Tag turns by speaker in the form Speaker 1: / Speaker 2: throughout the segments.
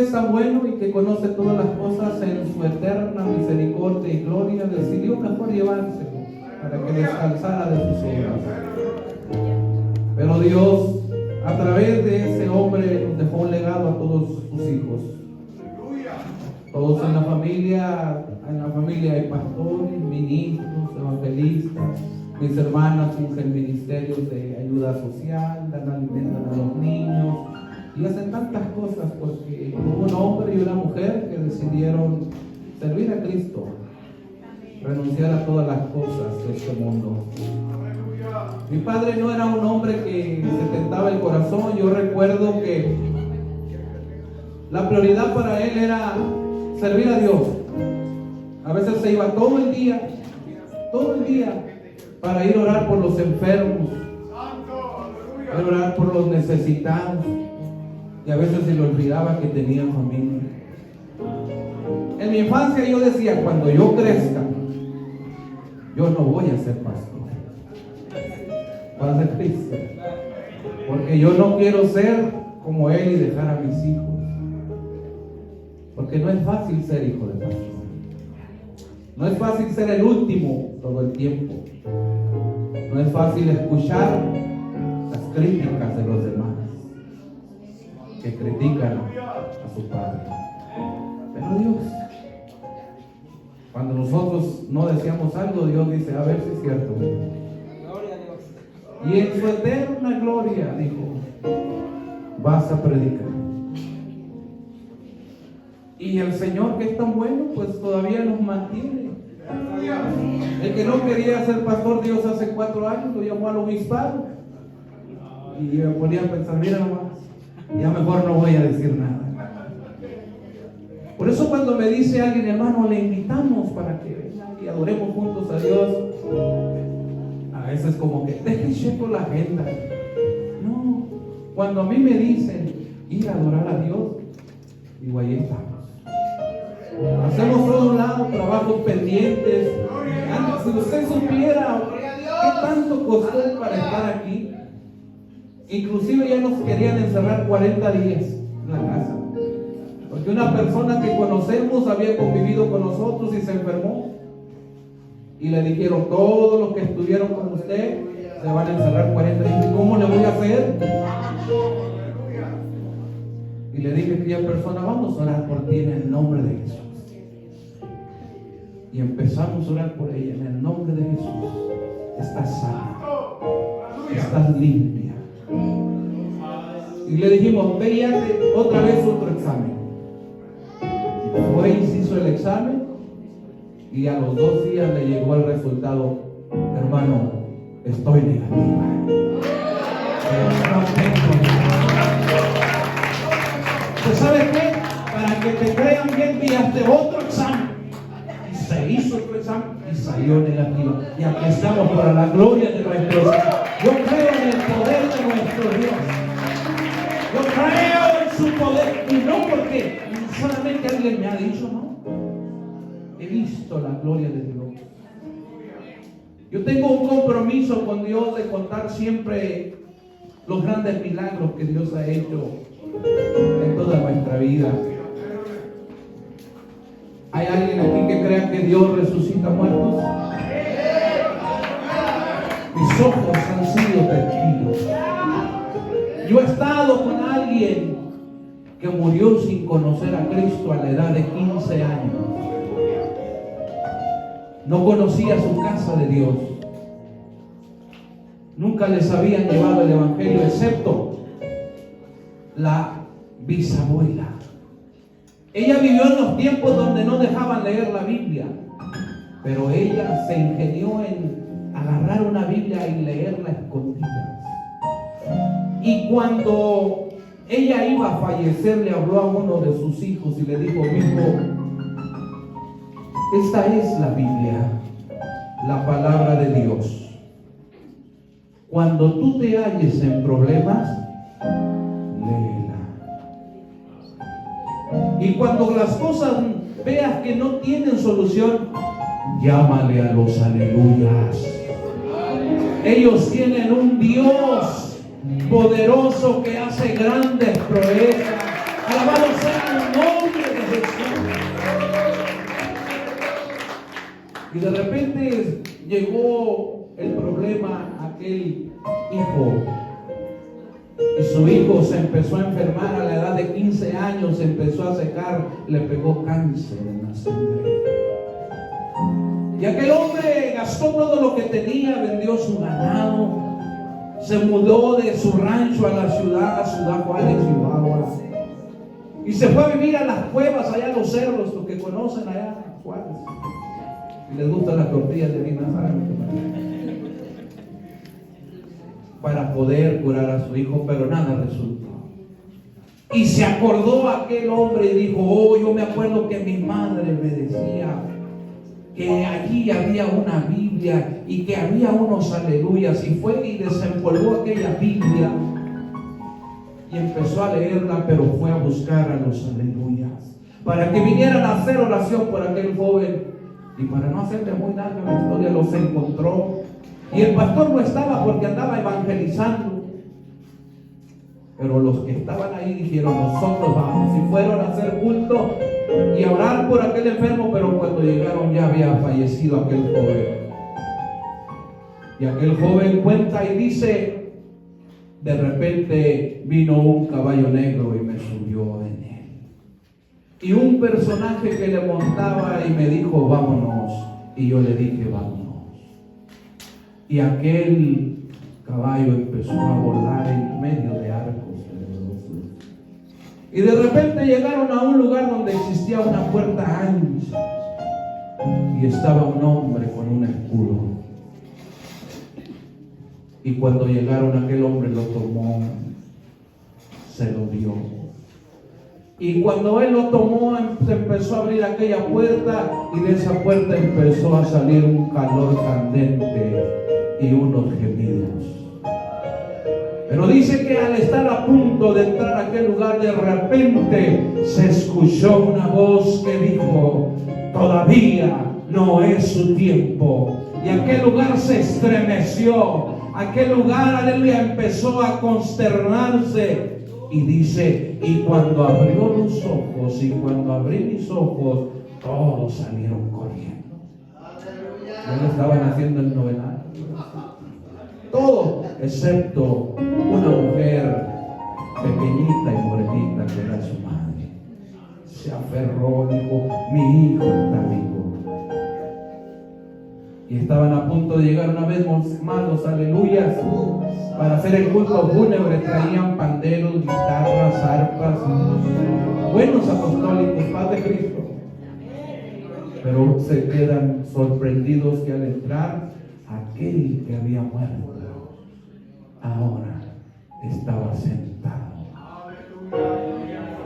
Speaker 1: es tan bueno y que conoce todas las cosas, en su eterna misericordia y gloria decidió mejor llevárselo para que descansara de sus obras. Pero Dios, a través de ese hombre, nos dejó un legado a todos sus hijos. Todos en la familia hay pastores, ministros, evangelistas. Mis hermanas hacen ministerios de ayuda social, dan alimento a los niños y hacen tantas cosas porque hubo un hombre y una mujer que decidieron servir a Cristo, renunciar a todas las cosas de este mundo. Mi padre no era un hombre que se tentaba el corazón. Yo recuerdo que la prioridad para él era servir a Dios. A veces se iba todo el día para ir a orar por los enfermos, ir a orar por los necesitados, y a veces se le olvidaba que tenía familia. En mi infancia yo decía, cuando yo crezca, yo no voy a ser pastor, voy a ser Cristo, porque yo no quiero ser como él y dejar a mis hijos, porque no es fácil ser hijo de pastor. No es fácil ser el último todo el tiempo. No es fácil escuchar las críticas de los demás que critican a su padre. Pero Dios, cuando nosotros no deseamos algo, Dios dice, a ver si es cierto. Y en su eterna gloria dijo, vas a predicar. Y el Señor, que es tan bueno, pues todavía nos mantiene. El que no quería ser pastor Dios hace 4 años lo llamó al obispado. Y me ponía a pensar, mira nomás, ya mejor no voy a decir nada. Por eso cuando me dice alguien, hermano, le invitamos para que vengan y adoremos juntos a Dios, a veces como que deje checo la agenda. No, cuando a mí me dicen ir a adorar a Dios, digo, ahí estamos. Hacemos todo un lado, trabajos pendientes. Si usted supiera qué tanto costó para estar aquí, inclusive ya nos querían encerrar 40 días en la casa, porque una persona que conocemos había convivido con nosotros y se enfermó, y le dijeron, todos los que estuvieron con usted se van a encerrar 40 días. ¿Cómo le voy a hacer? Y le dije a aquella persona, vamos a orar por ti en el nombre de Jesús. Y empezamos a orar por ella en el nombre de Jesús. Estás sana, estás limpia. Y le dijimos, ve y hazte otra vez otro examen. Fue y se hizo el examen, y a los 2 días le llegó el resultado, hermano, estoy negativa. ¿Pues sabes qué? Para que te crean bien, y hazte otro examen. Se hizo otro examen y salió negativa. Y aquí estamos para la gloria de nuestro Dios. Yo creo en el poder de nuestro Dios. Yo creo en su poder. Y no porque solamente alguien me ha dicho, no. He visto la gloria de Dios. Yo tengo un compromiso con Dios de contar siempre los grandes milagros que Dios ha hecho en toda nuestra vida. ¿Hay alguien aquí que crea que Dios resucita muertos? Mis ojos han sido testigos. Yo he estado con alguien que murió sin conocer a Cristo a la edad de 15 años. No conocía su casa de Dios. Nunca les habían llevado el evangelio, excepto la bisabuela. Ella vivió en los tiempos donde no dejaban leer la Biblia, pero ella se ingenió en agarrar una Biblia y leerla a escondidas. Y cuando ella iba a fallecer, le habló a uno de sus hijos y le dijo, hijo, esta es la Biblia, la palabra de Dios. Cuando tú te halles en problemas, léela. Y cuando las cosas veas que no tienen solución, llámale a los aleluyas. Ellos tienen un Dios poderoso que hace grandes proezas. Alabado sea el Y de repente llegó el problema a aquel hijo. Y su hijo se empezó a enfermar a la edad de 15 años, se empezó a secar, le pegó cáncer en la sangre. Y aquel hombre gastó todo lo que tenía, vendió su ganado, se mudó de su rancho a la ciudad, a Ciudad Juárez, Chihuahua. Y se fue a vivir a las cuevas, allá a los cerros, los que conocen allá en Juárez. Y les gustan las tortillas de harina, ¿saben? Para poder curar a su hijo, pero nada resultó. Y se acordó aquel hombre y dijo: oh, yo me acuerdo que mi madre me decía que allí había una Biblia y que había unos aleluyas. Y fue y desempolvó aquella Biblia y empezó a leerla, pero fue a buscar a los aleluyas para que vinieran a hacer oración por aquel joven. Y para no hacerle muy larga la historia, los encontró. Y el pastor no estaba porque andaba evangelizando. Pero los que estaban ahí dijeron: nosotros vamos. Y fueron a hacer culto y a orar por aquel enfermo. Pero cuando llegaron ya había fallecido aquel joven. Y aquel joven cuenta y dice: de repente vino un caballo negro y me subió en él. Y un personaje que le montaba y me dijo: vámonos. Y yo le dije: vámonos. Y aquel caballo empezó a volar en medio de arcos. Y de repente llegaron a un lugar donde existía una puerta ancha. Y estaba un hombre con un escudo. Y cuando llegaron, aquel hombre lo tomó, se lo dio. Y cuando él lo tomó, se empezó a abrir aquella puerta, y de esa puerta empezó a salir un calor candente y unos gemidos. Pero dice que al estar a punto de entrar a aquel lugar, de repente se escuchó una voz que dijo: todavía no es su tiempo. Y aquel lugar se estremeció. Aquel lugar, aleluya, empezó a consternarse. Y dice: y cuando abrió los ojos, y cuando abrí mis ojos, todos salieron corriendo. ¿No estaban haciendo el novenario? Todo, excepto una mujer pequeñita y morenita que era su madre. Se aferró, dijo: mi hijo está vivo. Y estaban a punto de llegar una vez más los aleluyas para hacer el culto fúnebre. Traían panderos, guitarras, arpas, buenos apostólicos, paz de Cristo. Pero se quedan sorprendidos que al entrar, aquel que había muerto ahora estaba sentado.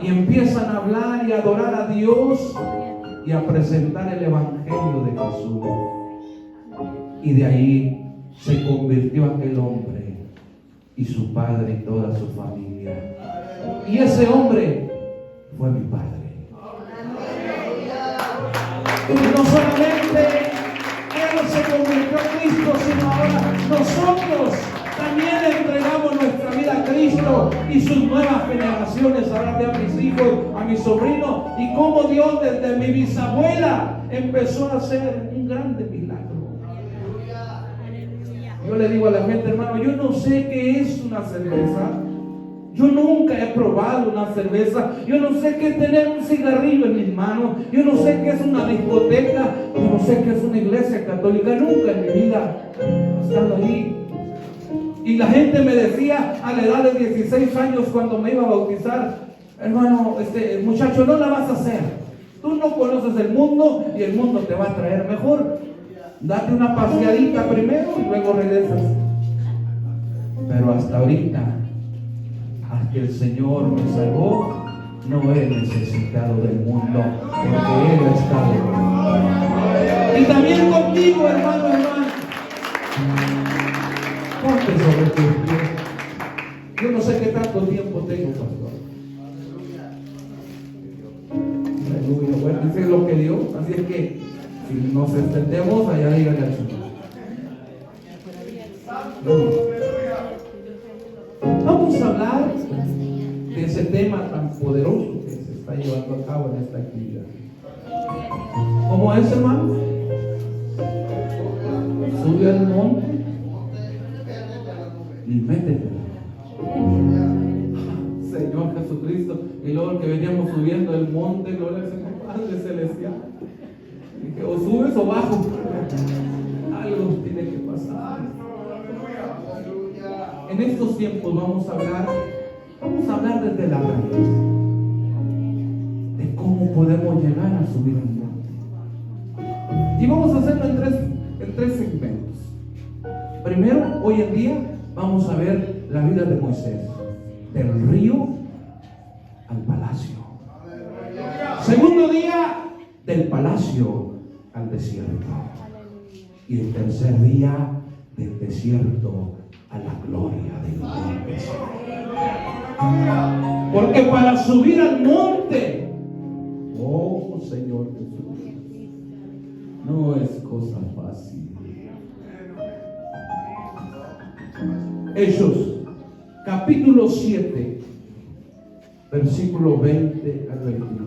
Speaker 1: Y empiezan a hablar y a adorar a Dios y a presentar el evangelio de Jesús. Y de ahí se convirtió aquel hombre y su padre y toda su familia. Y ese hombre fue mi padre. Y no solamente él se convirtió en Cristo, sino ahora nosotros también entregamos nuestra vida a Cristo y sus nuevas generaciones. Ahora de a mis hijos, a mis sobrinos, y cómo Dios desde mi bisabuela empezó a hacer un grande milagro. Yo le digo a la gente: hermano, yo no sé qué es una cerveza. Yo nunca he probado una cerveza. Yo no sé qué es tener un cigarrillo en mis manos. Yo no sé qué es una discoteca. Yo no sé qué es una iglesia católica. Nunca en mi vida he estado ahí. Y la gente me decía a la edad de 16 años, cuando me iba a bautizar: hermano, muchacho, no la vas a hacer. Tú no conoces el mundo y el mundo te va a traer mejor. Date una paseadita primero y luego regresas. Pero hasta ahorita, hasta que el Señor me salvó, no he necesitado del mundo, porque Él ha estado. Y también contigo, hermano. Ponte sobre tus pies. Yo no sé qué tanto tiempo tengo, pastor. Aleluya. Bueno, eso es lo que Dios. Así es que si nos extendemos, allá díganle al Señor. Vamos a hablar de ese tema tan poderoso que se está llevando a cabo en esta actividad. ¿Cómo es, hermano? métetela. Señor Jesucristo. Y luego que veníamos subiendo el monte, gloria al Señor Padre Celestial. Dije, o subes o bajo. Algo tiene que pasar. En estos tiempos vamos a hablar desde la raíz de cómo podemos llegar a subir al monte. Y vamos a hacerlo en tres segmentos. Primero, hoy en día vamos a ver la vida de Moisés, del río al palacio. Segundo día, del palacio al desierto. Y el tercer día, del desierto a la gloria de Dios. Porque para subir al monte, oh Señor Jesús, no es cosa fácil. Hechos, capítulo 7, versículo 20 al 21.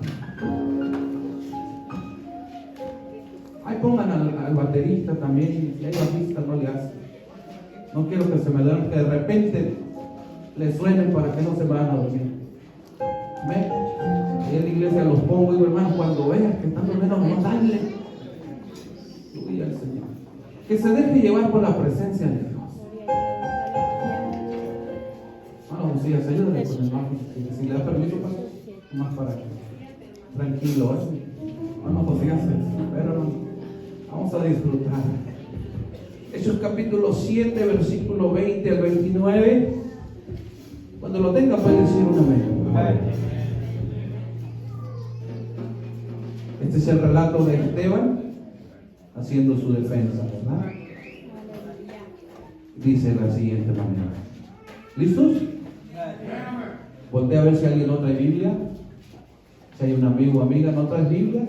Speaker 1: Ahí pongan al baterista también, si hay bajista no le hace. No quiero que se me den, que de repente les suenen para que no se vayan a dormir. ¿Ven? Ahí en la iglesia los pongo y digo, hermano, cuando veas que están durmiendo, no dale. Gloria al Señor. Que se deje llevar por la presencia de Dios. Sí, ayúdale con el hermano. Si le da permiso, más para que tranquilo, hermano José, pero vamos a disfrutar. Hechos capítulo 7, versículo 20 al 29. Cuando lo tenga puede decir un amén. Este es el relato de Esteban haciendo su defensa, ¿verdad? Dice de la siguiente manera. ¿Listos? Voltea a ver si alguien no trae Biblia. Si hay un amigo o amiga no trae Biblia,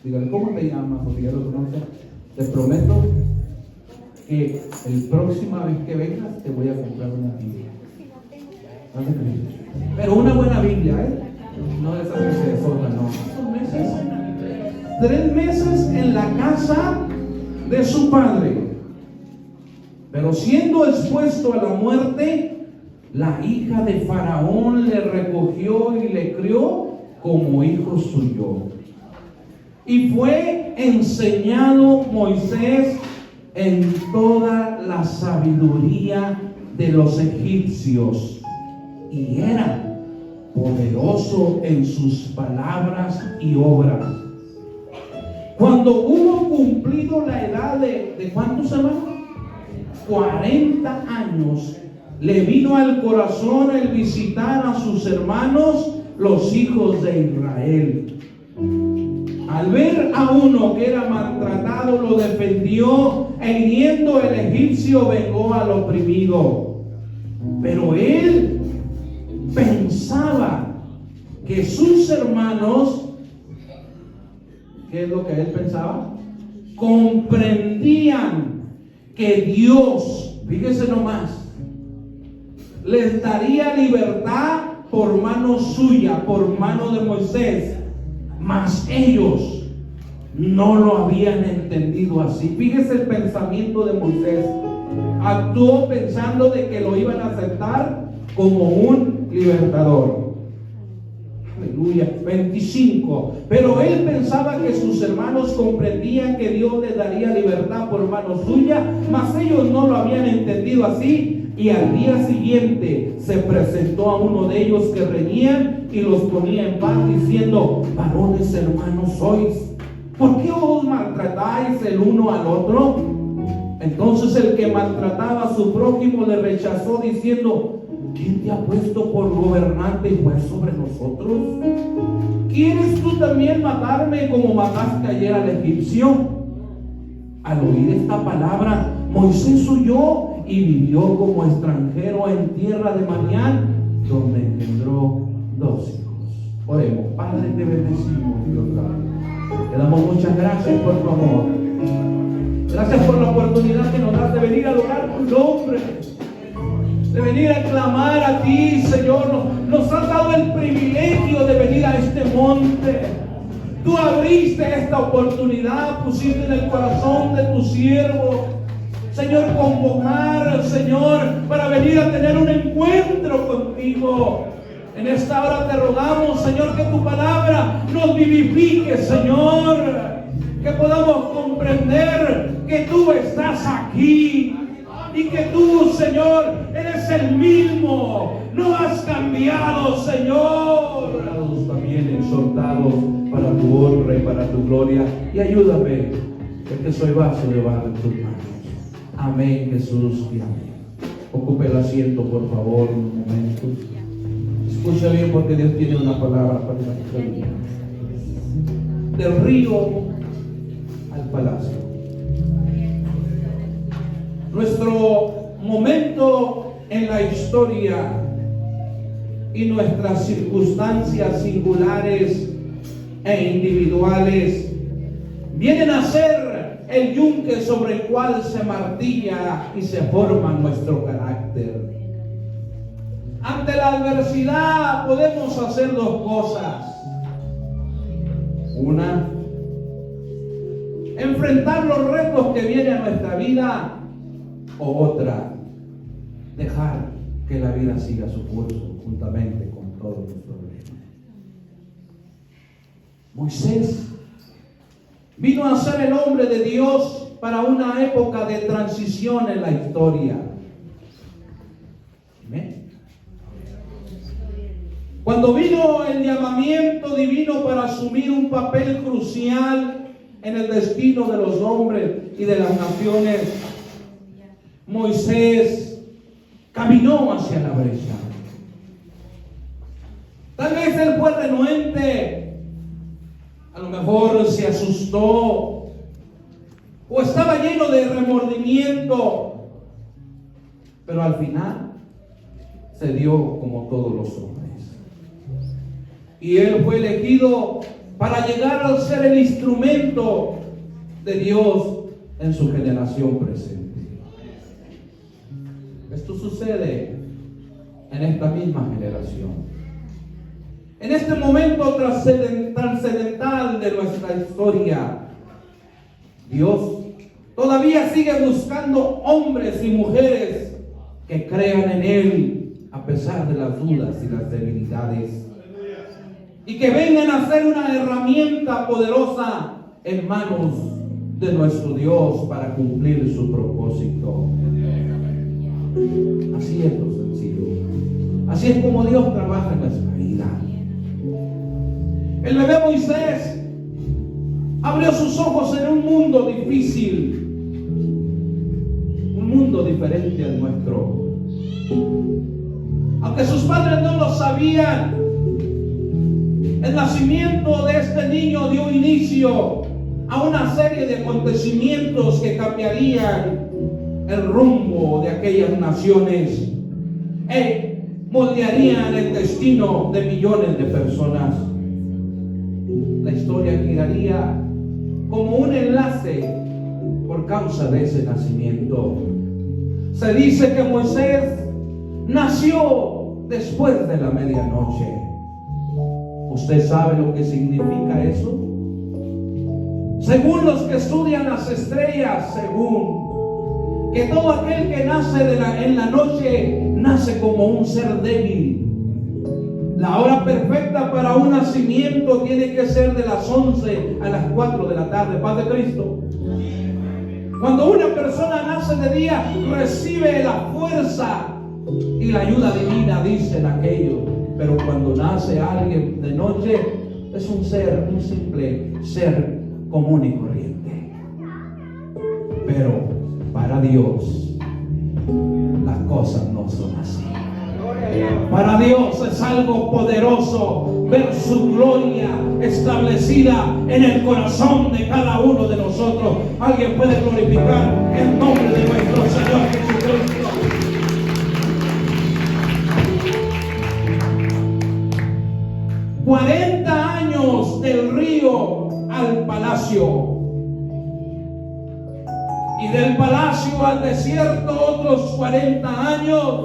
Speaker 1: dígale, ¿cómo te llamas? Porque ya lo conoces. Te prometo que la próxima vez que vengas te voy a comprar una Biblia. Pero una buena Biblia, no esa que se deshoja, no. 3 meses en la casa de su padre. Pero siendo expuesto a la muerte, la hija de Faraón le recogió y le crió como hijo suyo. Y fue enseñado Moisés en toda la sabiduría de los egipcios, y era poderoso en sus palabras y obras. Cuando hubo cumplido la edad de ¿cuántos hermanos? 40 años, le vino al corazón el visitar a sus hermanos, los hijos de Israel. Al ver a uno que era maltratado, lo defendió, e hiriendo el egipcio, vengó al oprimido. Pero él pensaba que sus hermanos, ¿qué es lo que él pensaba? Comprendían que Dios, fíjese nomás, les daría libertad por mano suya, por mano de Moisés, mas ellos no lo habían entendido así. Fíjese el pensamiento de Moisés. Actuó pensando de que lo iban a aceptar como un libertador. Aleluya. 25. Pero él pensaba que sus hermanos comprendían que Dios les daría libertad por mano suya, mas ellos no lo habían entendido así. Y al día siguiente se presentó a uno de ellos que reñían y los ponía en paz, diciendo: varones hermanos sois, ¿por qué os maltratáis el uno al otro? Entonces el que maltrataba a su prójimo le rechazó, diciendo: ¿quién te ha puesto por gobernante y juez sobre nosotros? ¿Quieres tú también matarme como mataste ayer al egipcio? Al oír esta palabra, Moisés huyó y vivió como extranjero en tierra de Madián, donde engendró 2 hijos. Oremos. Padre, te bendecimos, Dios. Te damos muchas gracias por tu amor. Gracias por la oportunidad que nos das de venir a adorar tu nombre, de venir a clamar a ti, Señor. Nos has dado el privilegio de venir a este monte. Tú abriste esta oportunidad, pusiste en el corazón de tu siervo, Señor, convocar, Señor, para venir a tener un encuentro contigo. En esta hora te rogamos, Señor, que tu palabra nos vivifique, Señor. Que podamos comprender que tú estás aquí y que tú, Señor, eres el mismo. No has cambiado, Señor. También exhortados para tu honra y para tu gloria. Y ayúdame, porque soy vaso de barro en tus manos. Amén, Jesús, y amén. Ocupe el asiento, por favor, un momento. Escucha bien, porque Dios tiene una palabra para nuestra vida. Del río al palacio. Nuestro momento en la historia y nuestras circunstancias singulares e individuales vienen a ser el yunque sobre el cual se martilla y se forma nuestro carácter. Ante la adversidad podemos hacer dos cosas. Una, enfrentar los retos que vienen a nuestra vida, o otra, dejar que la vida siga su curso juntamente con todos los problemas. Moisés vino a ser el hombre de Dios para una época de transición en la historia. ¿Amén? Cuando vino el llamamiento divino para asumir un papel crucial en el destino de los hombres y de las naciones, Moisés caminó hacia la brecha. Tal vez él fue renuente, a lo mejor se asustó o estaba lleno de remordimiento, pero al final se dio como todos los hombres. Y él fue elegido para llegar a ser el instrumento de Dios en su generación presente. Esto sucede en esta misma generación. En este momento trascendental de nuestra historia, Dios todavía sigue buscando hombres y mujeres que crean en Él a pesar de las dudas y las debilidades, y que vengan a ser una herramienta poderosa en manos de nuestro Dios para cumplir su propósito. Así es lo sencillo. Así es como Dios trabaja en nuestra vida. El bebé Moisés abrió sus ojos en un mundo difícil, un mundo diferente al nuestro. Aunque sus padres no lo sabían, el nacimiento de este niño dio inicio a una serie de acontecimientos que cambiarían el rumbo de aquellas naciones e moldearían el destino de millones de personas. La historia giraría como un enlace por causa de ese nacimiento. Se dice que Moisés nació después de la medianoche. ¿Usted sabe lo que significa eso? Según los que estudian las estrellas, según que todo aquel que nace en la noche nace como un ser débil. La hora perfecta para un nacimiento tiene que ser de las 11 a las 4 de la tarde. Paz de Cristo. Cuando una persona nace de día, recibe la fuerza y la ayuda divina, dicen aquellos. Pero cuando nace alguien de noche, es un simple ser común y corriente. Pero para Dios, las cosas no son así. Para Dios es algo poderoso ver su gloria establecida en el corazón de cada uno de nosotros. Alguien puede glorificar el nombre de nuestro Señor Jesucristo. «40 años del río al palacio, y del palacio al desierto otros 40 años,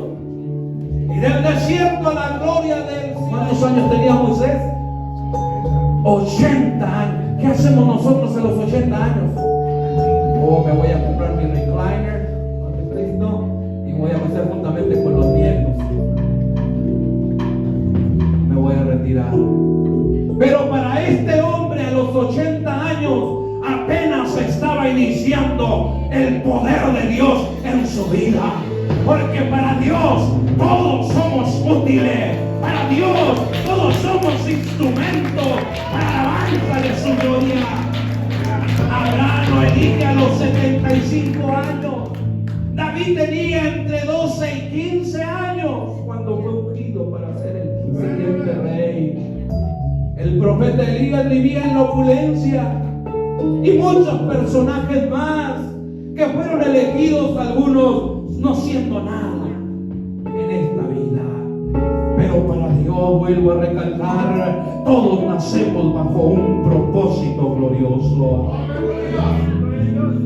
Speaker 1: y del desierto a la gloria del...» ¿Cuántos años tenía Moisés? 80 años. ¿Qué hacemos nosotros a los 80 años? Oh, me voy a comprar mi recliner, Cristo y voy a pasar juntamente con los nietos. Me voy a retirar. Pero para este hombre a los 80 años apenas estaba iniciando el poder de Dios en su vida. Porque para Dios todos somos útiles. Para Dios todos somos instrumentos para la alabanza de su gloria. Abraham lo elige a los 75 años. David tenía entre 12 y 15 años cuando fue ungido para ser el siguiente rey. El profeta Elías vivía en la opulencia. Y muchos personajes más que fueron elegidos, algunos no siendo nada en esta vida. Pero para Dios, vuelvo a recalcar, todos nacemos bajo un propósito glorioso.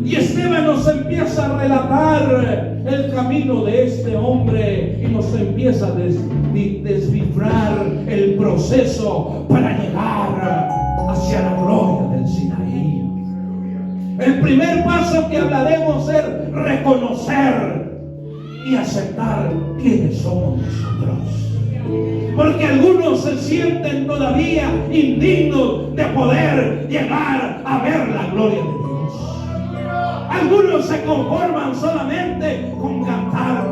Speaker 1: Y Esteban nos empieza a relatar el camino de este hombre y nos empieza a descifrar el proceso para llegar hacia la gloria del Sinaí. El primer paso que hablaremos es reconocer y aceptar quiénes somos nosotros. Porque algunos se sienten todavía indignos de poder llegar a ver la gloria de Dios. Algunos se conforman solamente con cantar,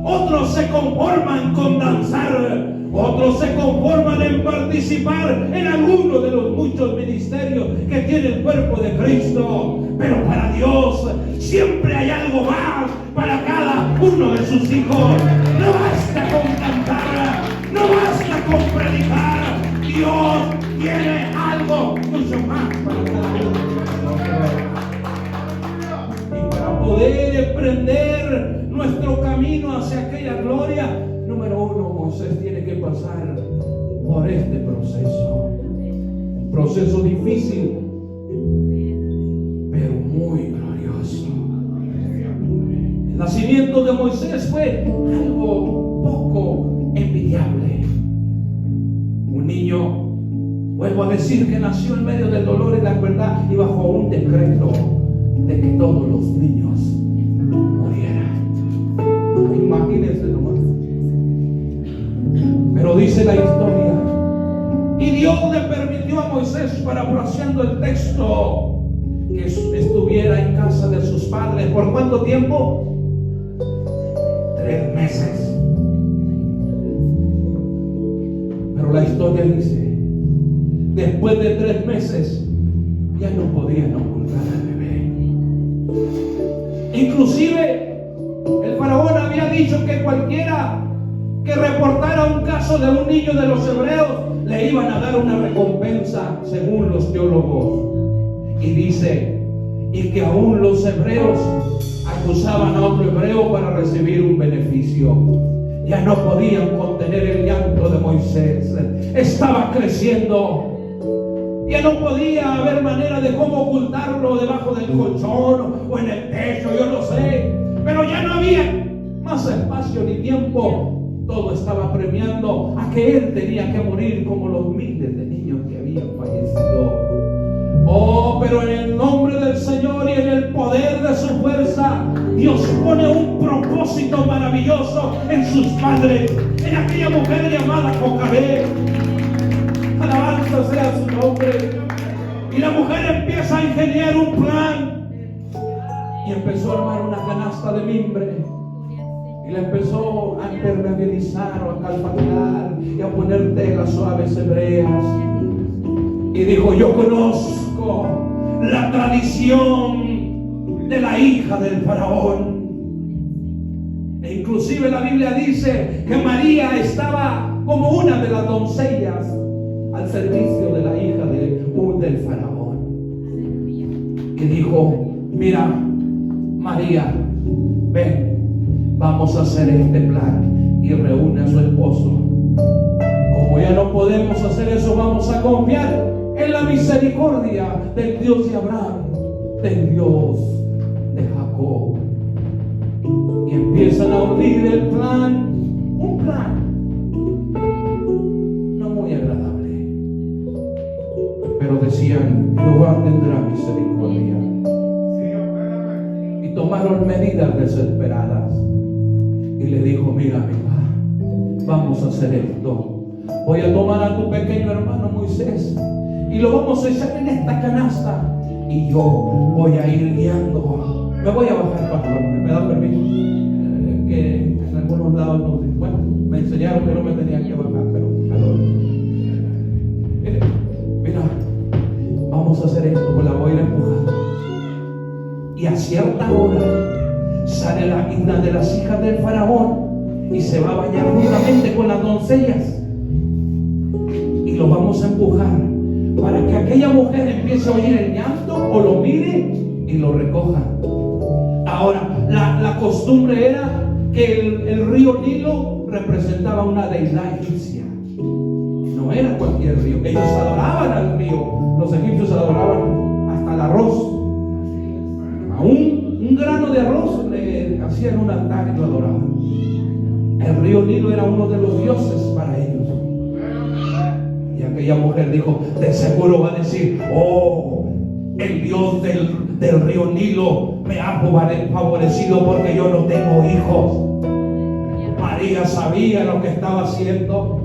Speaker 1: otros se conforman con danzar, otros se conforman en participar en alguno de los muchos ministerios que tiene el cuerpo de Cristo. Pero para Dios siempre hay algo más para cada uno de sus hijos. No basta con cantar, no basta con predicar. Dios tiene algo mucho más para cada uno de nosotros. Y para poder emprender nuestro camino hacia aquella gloria, número uno, Moisés tiene que pasar por este proceso. Un proceso difícil, pero muy glorioso. El nacimiento de Moisés fue algo poco envidiable. Un niño, vuelvo a decir, que nació en medio del dolor y la crueldad y bajo un decreto de que todos los niños murieran. Imagínense nomás. Pero dice la historia, y Dios le permitió a Moisés, parafraseando el texto, que estuviera en casa de sus padres. ¿Por cuánto tiempo? 3 meses. Pero la historia dice, después de 3 meses ya no podían ocultar al bebé. Inclusive el faraón había dicho que cualquiera que reportara un caso de un niño de los hebreos le iban a dar una recompensa, según los teólogos. Y dice, y que aún los hebreos acusaban a otro hebreo para recibir un beneficio. Ya no podían contener el llanto de Moisés. Estaba creciendo. Ya no podía haber manera de cómo ocultarlo debajo del colchón o en el techo, yo no sé. Pero ya no había más espacio ni tiempo. Todo estaba premiando a que él tenía que morir como los miles de niños que habían fallecido. Oh, pero en el nombre del Señor y en el poder de su fuerza, Dios pone un propósito maravilloso en sus padres, en aquella mujer llamada Jocabed. Alabanza sea su nombre. Y la mujer empieza a ingeniar un plan y empezó a armar una canasta de mimbre. Y la empezó a impermeabilizar o a calfatiar y a poner telas suaves hebreas. Y dijo, yo conozco la tradición de la hija del faraón. E inclusive la Biblia dice que María estaba como una de las doncellas al servicio de la hija del faraón. Y dijo, mira, María, ven, vamos a hacer este plan. Y reúne a su esposo. Como ya no podemos hacer eso, vamos a confiar en la misericordia del Dios de Abraham, del Dios de Jacob. Y empiezan a urdir el plan, un plan no muy agradable, pero decían, Jehová tendrá misericordia. Y tomaron medidas desesperadas y le dijo: mira, amiga, vamos a hacer esto. Voy a tomar a tu pequeño hermano Moisés y lo vamos a echar en esta canasta y yo voy a ir guiando. Me voy a bajar, pastor, me da permiso. Que en algunos lados no, bueno, me enseñaron que no me tenía que bajar, pero mira, vamos a hacer esto, pues la voy a ir empujando. Y a cierta hora sale una de las hijas del faraón y se va a bañar juntamente con las doncellas. Y lo vamos a empujar para que aquella mujer empiece a oír el llanto o lo mire y lo recoja. Ahora, la costumbre era que el río Nilo representaba una deidad egipcia. No era cualquier río. Ellos adoraban al río. Los egipcios adoraban hasta el arroz. A un grano de arroz le hacían un altar y lo adoraban. El río Nilo era uno de los dioses para ellos. Y aquella mujer dijo: de seguro va a decir: oh, el Dios del río Nilo me ha favorecido porque yo no tengo hijos. María sabía lo que estaba haciendo.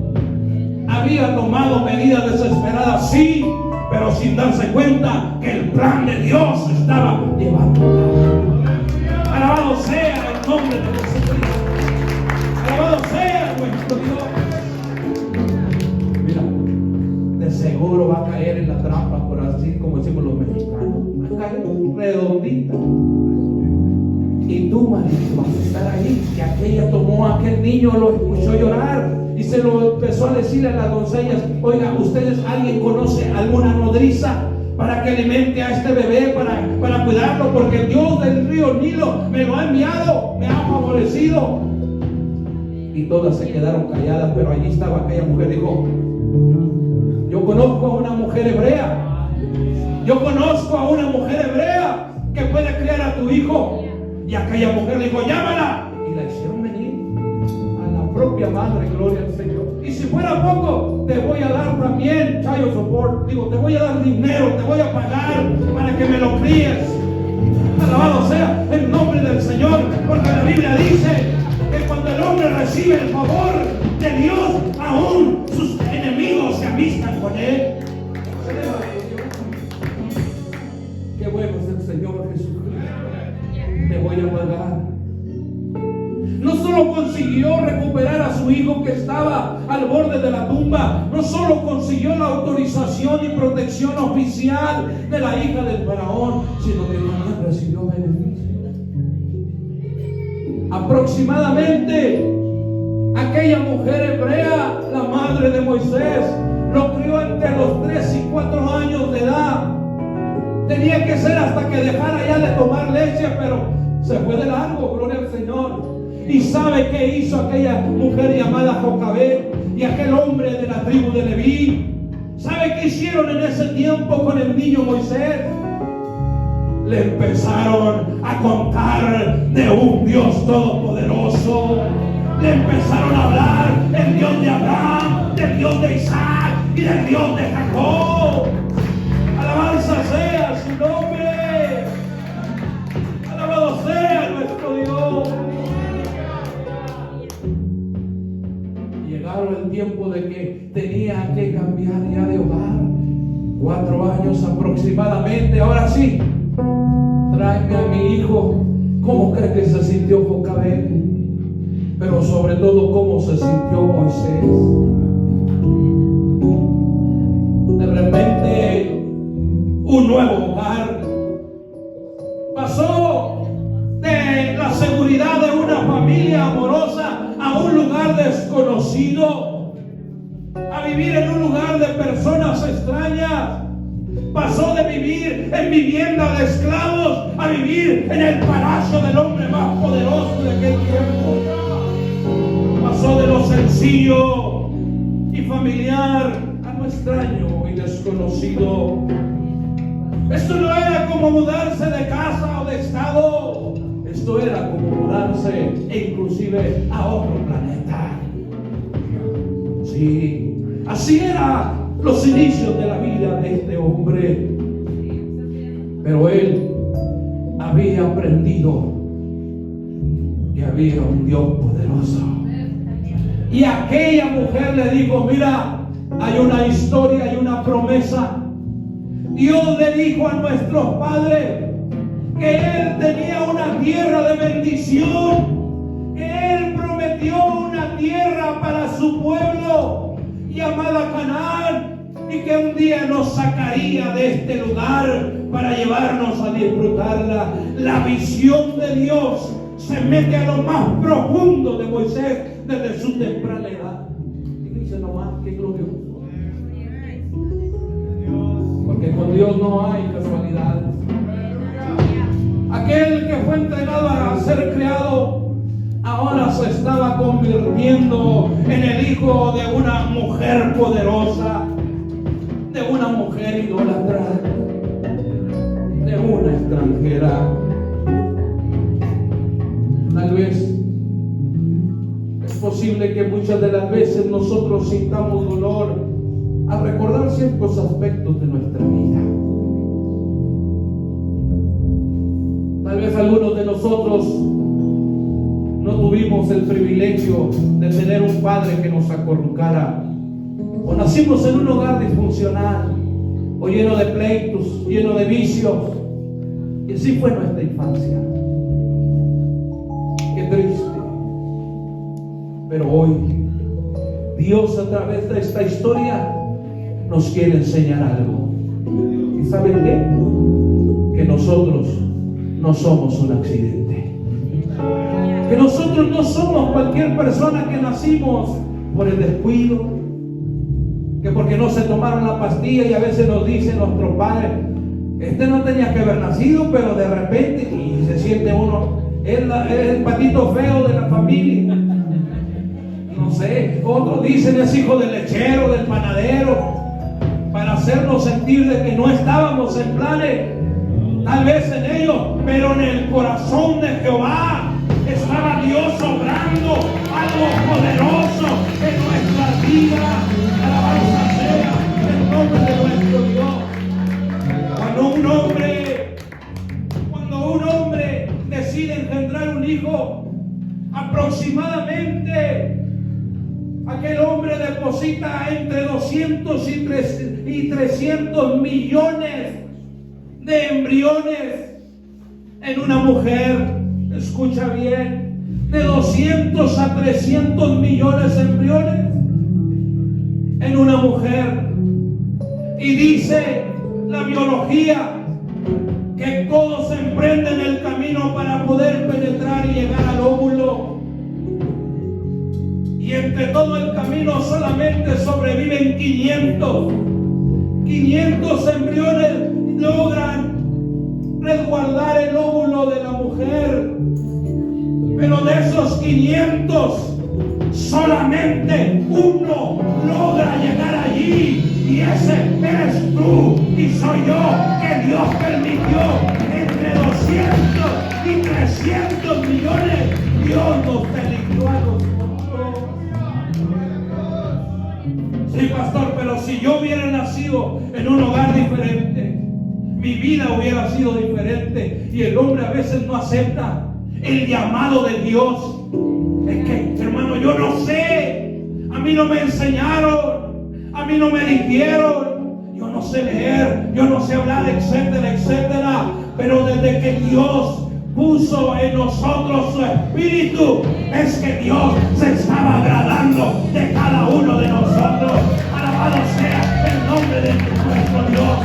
Speaker 1: Había tomado medidas desesperadas, sí, pero sin darse cuenta que el plan de Dios estaba llevando a cabo. Alabado sea el nombre de Jesucristo. Alabado sea nuestro Dios. Mira, de seguro va a caer en la trampa, por así como decimos los mexicanos. Va a caer redondita. Y tú, María, vas a estar ahí. Y aquella tomó a aquel niño, lo escuchó llorar y se lo empezó a decir a las doncellas: oiga, ¿ustedes, alguien conoce alguna nodriza para que alimente a este bebé, para cuidarlo? Porque el Dios del río Nilo me lo ha enviado, me ha favorecido. Y todas se quedaron calladas, pero allí estaba aquella mujer. Dijo: yo conozco a una mujer hebrea. Yo conozco a una mujer hebrea que puede criar a tu hijo. Y aquella mujer le dijo: llámala. Y la hicieron venir a la propia madre, gloria al Señor. Y si fuera poco, te voy a dar también child support. Digo, te voy a dar dinero, te voy a pagar para que me lo críes. Alabado sea el nombre del Señor, porque la Biblia dice que cuando el hombre recibe el favor de Dios, aún sus enemigos se amistan con él. Qué bueno es el Señor Jesucristo. Te voy a pagar. No solo consiguió recuperar a su hijo que estaba al borde de la tumba, no solo consiguió la autorización y protección oficial de la hija del faraón, sino que también recibió beneficios. Aproximadamente, aquella mujer hebrea, la madre de Moisés, lo crió entre los 3 y 4 años de edad. Tenía que ser hasta que dejara ya de tomar leche, pero se fue de largo, gloria al Señor. ¿Y sabe qué hizo aquella mujer llamada Jocabed y aquel hombre de la tribu de Leví? ¿Sabe qué hicieron en ese tiempo con el niño Moisés? Le empezaron a contar de un Dios todopoderoso. Le empezaron a hablar del Dios de Abraham, del Dios de Isaac y del Dios de Jacob. Alabanza sea su nombre. Alabado sea nuestro Dios. Llegaron el tiempo de que tenía que cambiar ya de hogar. 4 años aproximadamente. Ahora sí, tráeme a mi hijo. ¿Cómo cree que se sintió Jocabed? Pero sobre todo, ¿cómo se sintió Moisés? De repente, un nuevo hogar. Pasó de la seguridad de una familia amorosa a un lugar desconocido, a vivir en un lugar de personas extrañas. Pasó de vivir en vivienda de esclavos a vivir en el palacio del hombre más poderoso de aquel tiempo. Pasó de lo sencillo y familiar a lo extraño y desconocido. Esto no era como mudarse de casa o de estado. Esto era como mudarse inclusive a otro planeta. Sí, así eran los inicios de la vida de este hombre. Pero él había aprendido que había un Dios poderoso. Y aquella mujer le dijo: mira, hay una historia, hay una promesa. Dios le dijo a nuestros padres que Él tenía una tierra de bendición, que Él prometió una tierra para su pueblo llamada Canaán, y que un día nos sacaría de este lugar para llevarnos a disfrutarla. La visión de Dios se mete a lo más profundo de Moisés desde su temprana edad. Y dice nomás: qué glorioso. Porque con Dios no hay casualidades. Aquel que fue entrenado a ser creado, ahora se estaba convirtiendo en el hijo de una mujer poderosa, de una mujer idólatra, de una extranjera. Tal vez es posible que muchas de las veces nosotros sintamos dolor al recordar ciertos aspectos de nuestra vida. Tal vez algunos de nosotros no tuvimos el privilegio de tener un padre que nos acurrucara, o nacimos en un hogar disfuncional, o lleno de pleitos, lleno de vicios, y así fue nuestra infancia. Qué triste. Pero hoy Dios, a través de esta historia, nos quiere enseñar algo. ¿Y saben qué? Que nosotros no somos un accidente. Que nosotros no somos cualquier persona que nacimos por el descuido, que porque no se tomaron la pastilla. Y a veces nos dicen nuestros padres: este no tenía que haber nacido, pero de repente, y se siente uno, es el patito feo de la familia. No sé, otros dicen: es hijo del lechero, del panadero, para hacernos sentir de que no estábamos en planes, tal vez en ellos, pero en el corazón de Jehová estaba Dios obrando algo poderoso en nuestras vidas. Alabanza sea el nombre de nuestro Dios. Cuando un hombre decide engendrar un hijo, aproximadamente aquel hombre deposita entre 200 y 300 millones de embriones en una mujer. Escucha bien: de 200 a 300 millones de embriones en una mujer. Y dice la biología que todos emprenden el camino para poder penetrar y llegar al óvulo. Y entre todo el camino solamente sobreviven 500. 500 embriones logran resguardar el óvulo de la mujer. Pero de esos 500, solamente uno logra llegar allí. Y ese eres tú y soy yo, que Dios permitió. Entre 200 y 300 millones, Dios nos eligió a nosotros. Sí, pastor, pero si yo hubiera nacido en un hogar diferente, mi vida hubiera sido diferente. Y el hombre a veces no acepta el llamado de Dios. Es que, hermano, yo no sé, a mí no me enseñaron, a mí no me dijeron, yo no sé leer, yo no sé hablar, etcétera, etcétera. Pero desde que Dios puso en nosotros su espíritu, es que Dios se estaba agradando de cada uno de nosotros. Alabado sea el nombre de nuestro Dios.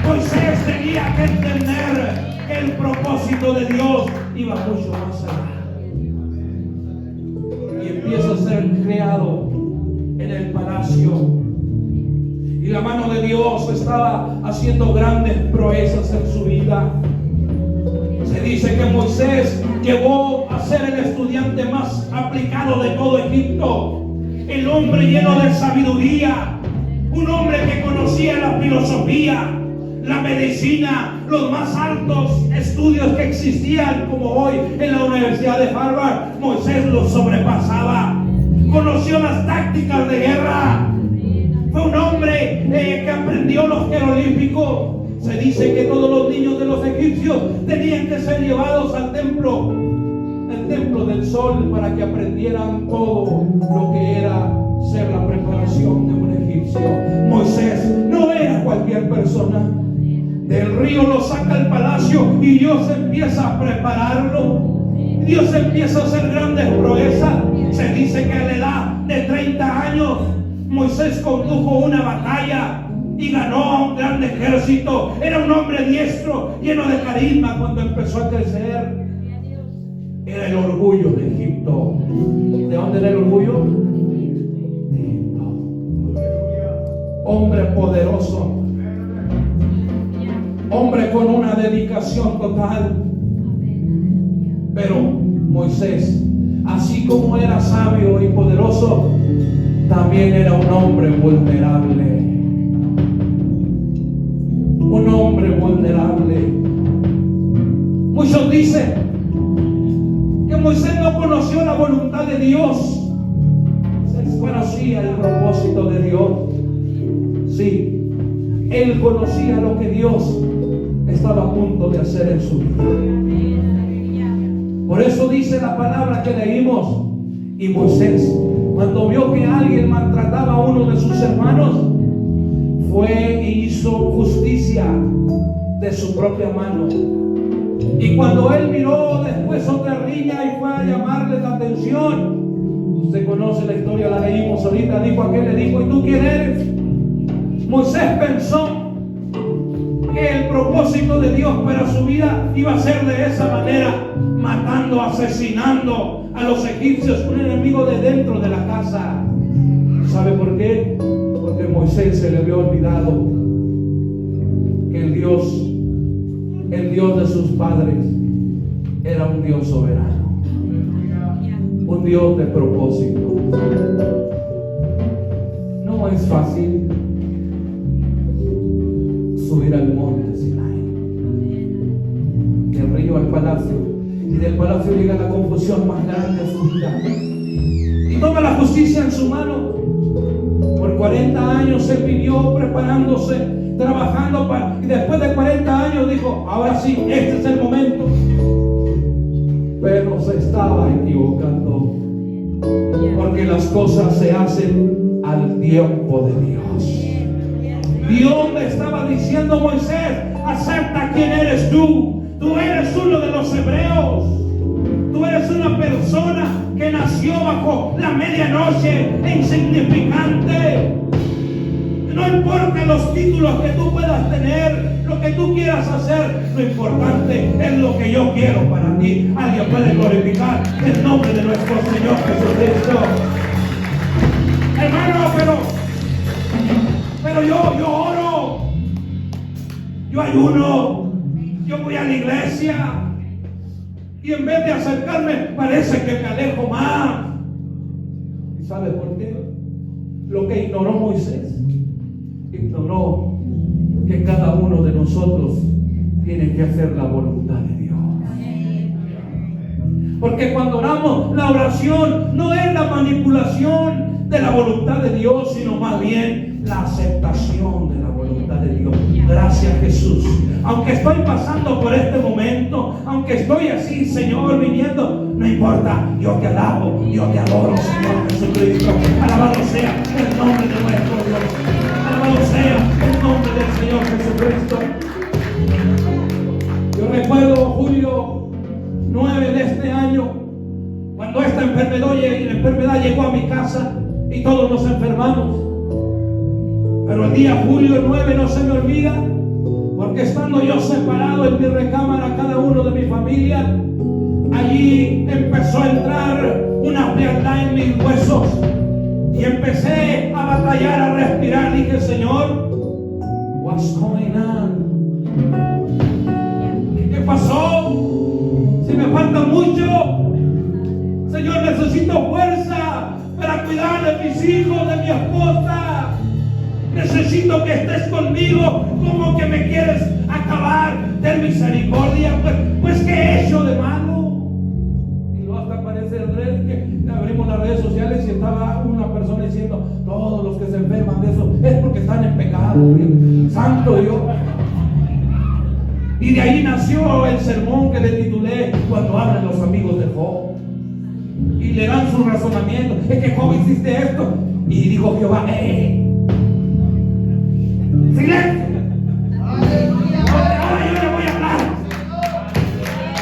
Speaker 1: Moisés tenía que entender que el propósito de Dios iba mucho más allá. Y empieza a ser creado en el palacio. Y la mano de Dios estaba haciendo grandes proezas en su vida. Se dice que Moisés llegó a ser el estudiante más aplicado de todo Egipto, el hombre lleno de sabiduría, un hombre que conocía la filosofía, la medicina, los más altos estudios que existían, como hoy en la Universidad de Harvard. Moisés los sobrepasaba, conoció las tácticas de guerra, fue un hombre que aprendió los jeroglíficos. Se dice que todos los niños de los egipcios egipcios tenían que ser llevados al templo, el templo del sol, para que aprendieran todo lo que era ser la preparación de un egipcio. Moisés no era cualquier persona. Del río lo saca al palacio y Dios empieza a prepararlo. Dios empieza a hacer grandes proezas. Se dice que a la edad de 30 años Moisés condujo una batalla y ganó a un gran ejército. Era un hombre diestro, lleno de carisma. Cuando empezó a crecer, era el orgullo de Egipto. ¿De dónde era el orgullo? De Egipto. Hombre poderoso, hombre con una dedicación total. Pero Moisés, así como era sabio y poderoso, también era un hombre vulnerable. Un hombre vulnerable. Muchos dicen que Moisés no conoció la voluntad de Dios. Moisés conocía el propósito de Dios. Sí, él conocía lo que Dios estaba a punto de hacer en su vida. Por eso dice la palabra que leímos: y Moisés, cuando vio que alguien maltrataba a uno de sus hermanos, fue y hizo justicia de su propia mano. Y cuando él miró después otra riña y fue a llamarle la atención, usted conoce la historia, la leímos ahorita, dijo aquel, le dijo: ¿y tú quién eres? Moisés pensó que el propósito de Dios para su vida iba a ser de esa manera, matando, asesinando a los egipcios, un enemigo de dentro de la casa. ¿Sabe por qué? Porque a Moisés se le había olvidado que el Dios de sus padres era un Dios soberano, un Dios de propósito. No es fácil subir al monte Sinai, del río al palacio, y del palacio llega la confusión más grande de su vida, y toma la justicia en su mano. Por 40 años él vivió preparándose, trabajando y después de 40 años dijo: ahora sí, este es el momento. Pero se estaba equivocando, porque las cosas se hacen al tiempo de Dios. Dios le estaba diciendo: Moisés, acepta quién eres tú. Tú eres uno de los hebreos. Tú eres una persona que nació bajo la medianoche, insignificante. No importa los títulos que tú puedas tener, lo que tú quieras hacer, lo importante es lo que yo quiero para ti. Alguien puede glorificar el nombre de nuestro Señor Jesucristo. Hermano, pero yo oro, yo ayuno, yo voy a la iglesia, y en vez de acercarme parece que me alejo más. ¿Y sabe por qué? Lo que ignoró Moisés, ignoró que cada uno de nosotros tiene que hacer la voluntad de Dios. Porque cuando oramos, la oración no es la manipulación de la voluntad de Dios, sino más bien la aceptación de la voluntad de Dios. Gracias, Jesús. Aunque estoy pasando por este momento, aunque estoy así, Señor, viniendo, no importa, yo te alabo, yo te adoro, Señor Jesucristo. Alabado sea el nombre de nuestro Dios. Alabado sea el nombre del Señor Jesucristo. Yo recuerdo julio 9 de este año, cuando esta enfermedad llegó a mi casa y todos nos enfermamos. Pero el día julio 9 no se me olvida, porque estando yo separado en mi recámara, cada uno de mi familia, allí empezó a entrar una frialdad en mis huesos y empecé a batallar, a respirar. Dije: Señor, what's going on? ¿Qué pasó? Si me falta mucho, Señor, necesito fuerza para cuidar de mis hijos, de mi esposa. Necesito que estés conmigo. ¿Cómo que me quieres acabar? Ten misericordia. Pues ¿qué he hecho de malo? Y luego hasta aparece que abrimos las redes sociales y estaba una persona diciendo: todos los que se enferman de eso es porque están en pecado. Santo Dios. Y de ahí nació el sermón que le titulé Cuando hablan los amigos de Job. Y le dan su razonamiento. Es que Job hiciste esto. Y dijo Jehová, silencio. Ahora yo le voy a hablar.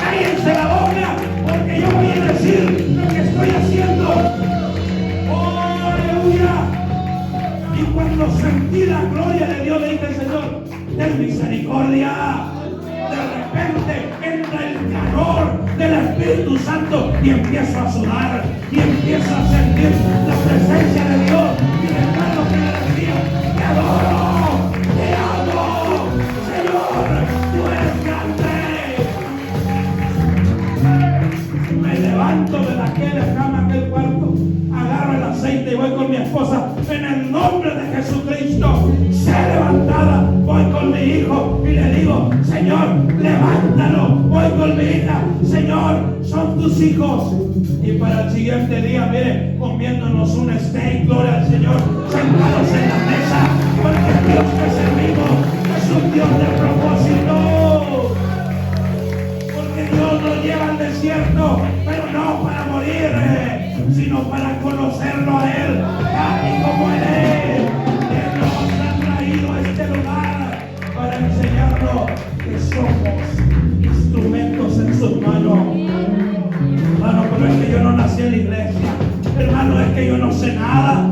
Speaker 1: Cállense la boca, porque yo voy a decir lo que estoy haciendo. ¡Oh, aleluya! Y cuando sentí la gloria de Dios, le dije al Señor, ten misericordia. De repente entra el calor del Espíritu Santo y empiezo a sudar y empiezo a sentir la presencia de Dios. Y recuerdo que le decía, te adoro, te amo, Señor, tú eres grande. Me levanto de aquella cama, aquel cuarto, agarro el aceite y voy con mi esposa. En el nombre de Jesucristo, sé levantada. Voy con mi hijo y le digo, Señor, levántalo. Voy con mi hija, Señor, son tus hijos. Y para el siguiente día, mire, comiéndonos un steak, gloria al Señor, sentados en la mesa, porque el Dios que servimos es un Dios de propósito. Porque Dios nos lleva al desierto, pero no para morir, sino para conocerlo a Él, así como Él es. Él nos ha traído a este lugar para enseñarnos que somos instrumentos en sus manos. Hermano, pero es que yo no nací en la iglesia. Hermano, es que yo no sé nada.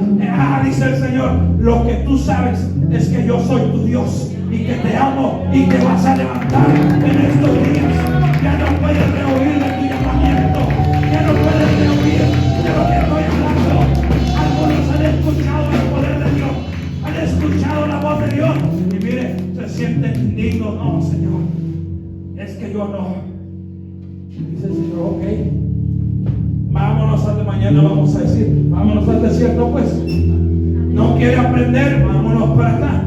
Speaker 1: Dice el Señor, lo que tú sabes es que yo soy tu Dios y que te amo y te vas a levantar en estos días. Ya no puedes rehuir de tu llamamiento. Ya no puedes rehuir de lo que estoy hablando. Algunos han escuchado el poder de Dios, han escuchado la voz de Dios y mire, se sienten indignos. No, Señor, es que yo no. Dice el Señor, ok, vámonos al de mañana, vamos a decir, vámonos al desierto pues. No quiere aprender, vámonos para acá.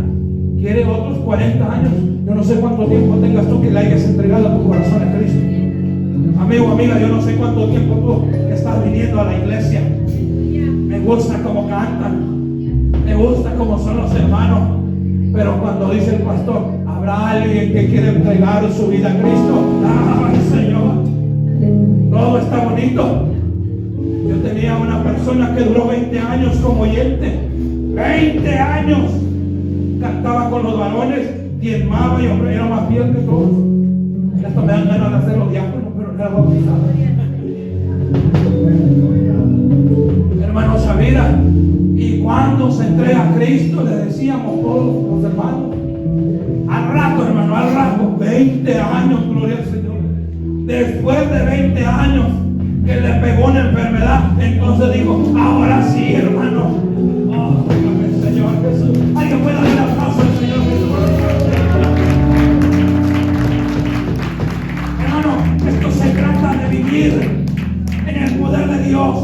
Speaker 1: Quiere otros 40 años. Yo no sé cuánto tiempo tengas tú que le hayas entregado a tu corazón a Cristo. Amigo, amiga, yo no sé cuánto tiempo tú estás viniendo a la iglesia. Me gusta cómo cantan, me gusta cómo son los hermanos, pero cuando dice el pastor, habrá alguien que quiere entregar su vida a Cristo. ¡Ay, Señor! Todo está bonito. Yo tenía una persona que duró 20 años como oyente. 20 años. Cantaba con los varones, diezmaba y hombre, era más fiel que todos. Esto me dan ganas de hacer los diáconos, pero no era bautizado. Hermano Savira, y cuando se entrega a Cristo, le decíamos todos los hermanos, al rato, hermano, al rato, 20 años, gloria al Señor. Después de 20 años que le pegó una enfermedad, entonces dijo, ahora sí, hermano. Oh, Señor Jesús. Alguien puede darle aplauso al Señor Jesús. Hermano, esto se trata de vivir en el poder de Dios.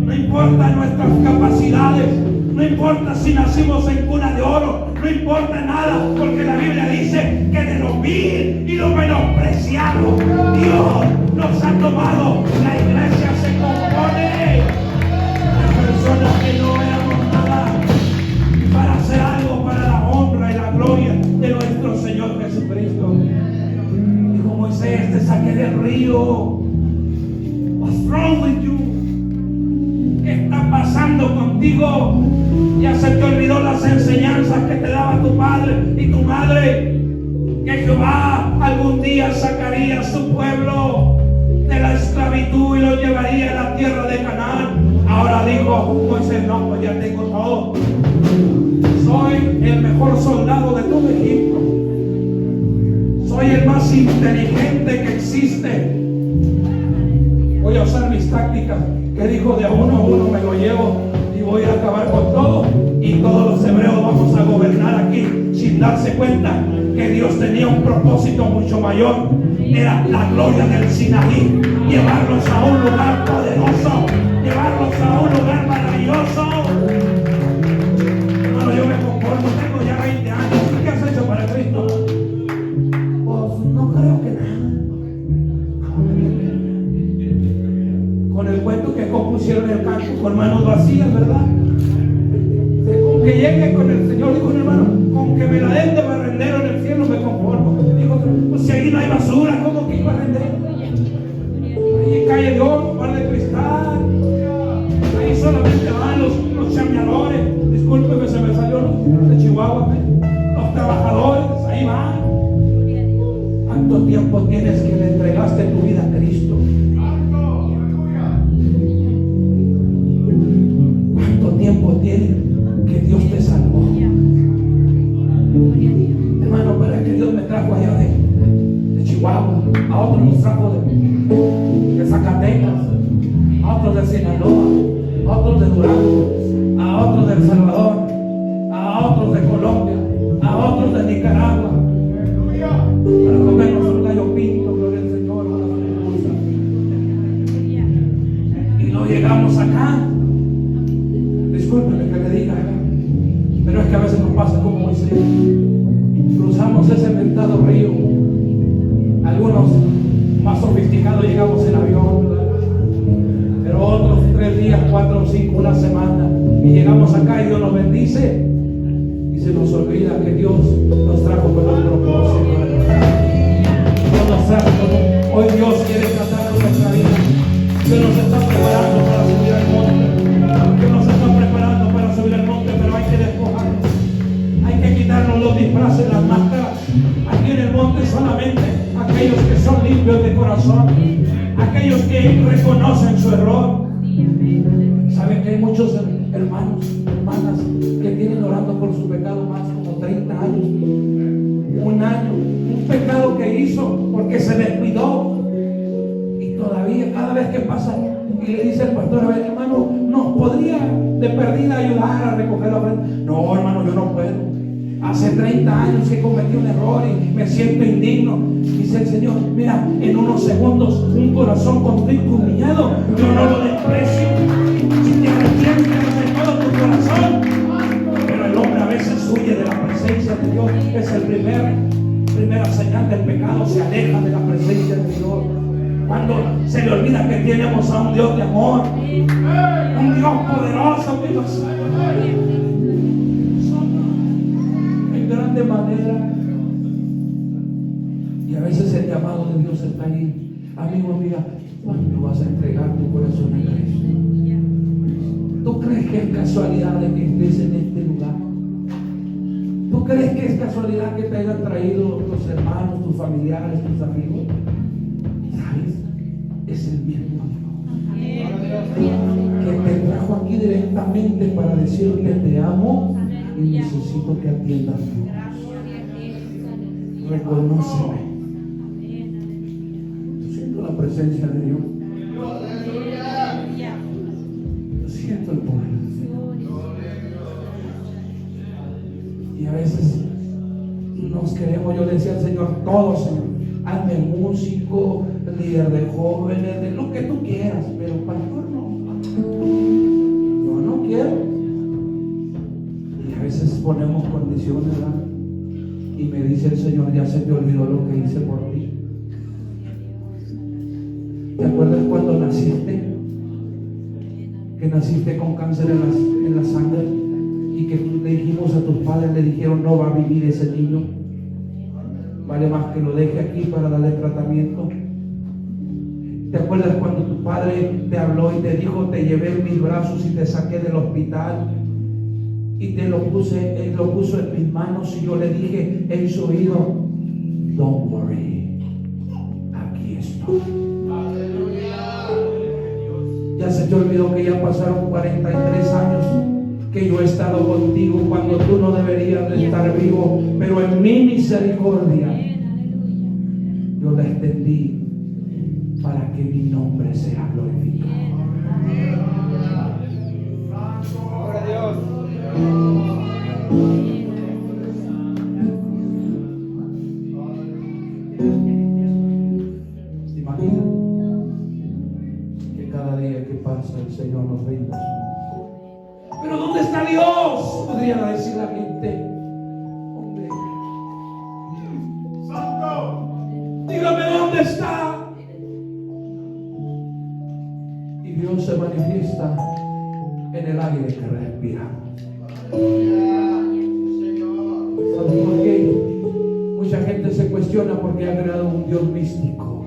Speaker 1: No importa nuestras capacidades, no importa si nacimos en cuna de oro, no importa nada, porque la Biblia dice que de lo vil y lo menospreciado Dios nos ha tomado. La iglesia se compone de personas que no éramos nada para hacer algo para la honra y la gloria de nuestro Señor Jesucristo. Dijo Moisés, te saqué del río. What's wrong with you? ¿Qué está pasando contigo? Ya se te olvidó las enseñanzas que te daba tu padre y tu madre, que Jehová algún día sacaría a su pueblo de la esclavitud y lo llevaría a la tierra de Canaán. Ahora dijo Moisés, no, pues ya tengo todo. Soy el mejor soldado de todo Egipto. Soy el más inteligente que existe. Voy a usar mis tácticas. Que dijo, de uno a uno me lo llevo y voy a acabar con todo, y todos los hebreos vamos a gobernar aquí, sin darse cuenta que Dios tenía un propósito mucho mayor. Era la gloria del Sinaí, llevarlos a un lugar poderoso, llevarlos a un lugar maravilloso. Hermano, yo me conformo, tengo ya 20 años. ¿Qué has hecho para Cristo? Pues no creo que nada. Con el cuento que compusieron el canto, con manos vacías, ¿verdad? Con que llegue con el Señor, dijo un hermano, con que me la den de barrendero en el cielo me conformo. Dijo otro,
Speaker 2: Pues si ahí no hay basura, ¿cómo que iba a vender? Ahí en Calle de Oro, Par de Cristal, ahí solamente van los chambeadores. Discúlpeme, se me salió los de Chihuahua, los trabajadores, ahí van. ¿Cuánto tiempo tienes que le entregaste tu vida a Cristo? ¿Cuánto tiempo tienes que Dios te salvó? Hermano, pero es que Dios me trajo allá de Chihuahua, a otros los trajo de Zacatecas, a otros de Sinaloa, a otros de Durango, a otros de El Salvador, a otros de Colombia, a otros de Nicaragua, para comernos un gallo pinto, gloria al Señor, una cosa. Y no llegamos acá. Discúlpeme que le diga, pero es que a veces nos pasa como Moisés. Cruzamos ese mentado río. Algunos más sofisticados llegamos en avión, ¿verdad? Pero otros 3 días, 4 o 5, una semana, y llegamos acá y Dios nos bendice y se nos olvida que Dios nos trajo con un propósito. Dios nos trajo hoy Dios quiere tratar con nuestra vida. Dios nos está preparando para subir al monte. Dios nos está preparando para subir al monte, pero hay que despojarnos. Hay que quitarnos los disfraces, las máscaras. Aquí en el monte solamente aquellos que son limpios de corazón, aquellos que reconocen su error. Saben que hay muchos hermanos, hermanas que tienen orando por su pecado más como 30 años, un año, un pecado que hizo porque se descuidó, y todavía cada vez que pasa y le dice el pastor, a ver hermano, ¿nos podría de perdida ayudar a recoger la ofrenda? No hermano, yo no puedo. Hace 30 años que cometí un error y me siento indigno. Dice el Señor, mira, en unos segundos un corazón contrito y humillado, yo no lo desprecio. Si te arrepientes de todo tu corazón. Pero el hombre a veces huye de la presencia de Dios. Es el primera señal del pecado, se aleja de la presencia de Dios. Cuando se le olvida que tenemos a un Dios de amor, un Dios poderoso que nos grande manera. Y a veces el llamado de Dios está ahí. Amigo, amiga, ¿cuándo vas a entregar tu corazón a Cristo? ¿Tú crees que es casualidad de que estés en este lugar? ¿Tú crees que es casualidad que te hayan traído tus hermanos, tus familiares, tus amigos? ¿Sabes? Es el mismo Dios que te trajo aquí directamente para decirte te amo y necesito que atiendas mi voz. Reconóceme. Yo siento la presencia de Dios. Yo siento el poder del Señor. Y a veces nos queremos, yo le decía al Señor, todo Señor, hazme músico, líder de jóvenes, de lo que tú quieras, pero pastor no. Yo no quiero. A veces ponemos condiciones, ¿verdad? Y me dice el Señor, ya se te olvidó lo que hice por ti. ¿Te acuerdas cuando naciste? Que naciste con cáncer en la sangre y que tú le dijimos a tus padres, le dijeron, no va a vivir ese niño. Vale más que lo deje aquí para darle tratamiento. ¿Te acuerdas cuando tu padre te habló y te dijo, te llevé en mis brazos y te saqué del hospital? Y te lo puse, él lo puso en mis manos y yo le dije en su oído, don't worry, aquí estoy. Ya se te olvidó que ya pasaron 43 años que yo he estado contigo cuando tú no deberías de estar vivo, pero en mi misericordia yo la extendí para que mi nombre sea glorificado. Gloria a Dios. ¿Se imagina que cada día que pasa el Señor nos brinda? Pero ¿dónde está Dios? Podría decir la gente. Hombre, Santo, dígame dónde está. Y Dios se manifiesta en el aire que respiramos. ¿Sabes por qué? Mucha gente se cuestiona porque ha creado un Dios místico,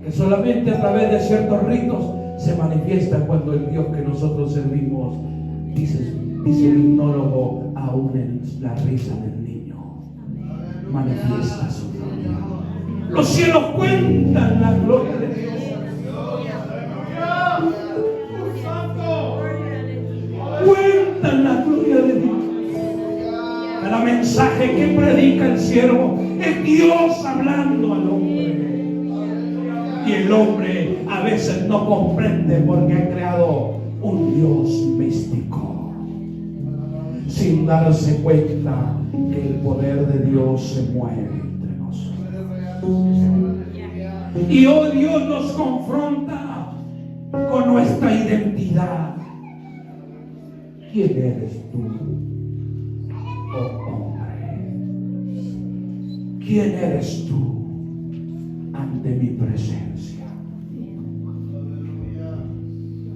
Speaker 2: que solamente a través de ciertos ritos se manifiesta, cuando el Dios que nosotros servimos, dice el himnólogo, aún en la risa del niño manifiesta su gloria. Los cielos cuentan la gloria de Dios. Cuentan la gloria de Dios. El mensaje que predica el siervo es Dios hablando al hombre. Y el hombre a veces no comprende porque ha creado un Dios místico, sin darse cuenta que el poder de Dios se mueve entre nosotros. Y hoy Dios nos confronta con nuestra identidad. ¿Quién eres tú, oh hombre? ¿Quién eres tú ante mi presencia?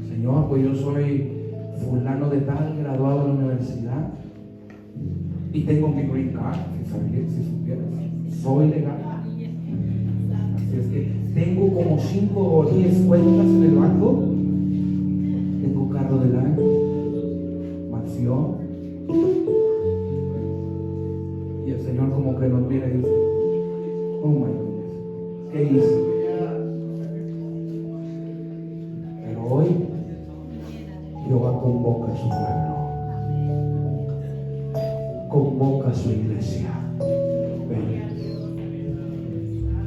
Speaker 2: Señor, pues yo soy fulano de tal, graduado de la universidad, y tengo mi green card, si supieras, soy legal. Así es que tengo como 5 o 10 cuentas en el banco, tengo carro del año, mansión, y el Señor como que nos mira y dice, oh my goodness, ¿qué hice? Pero hoy Jehová convoca a su pueblo, convoca a su iglesia. Ven,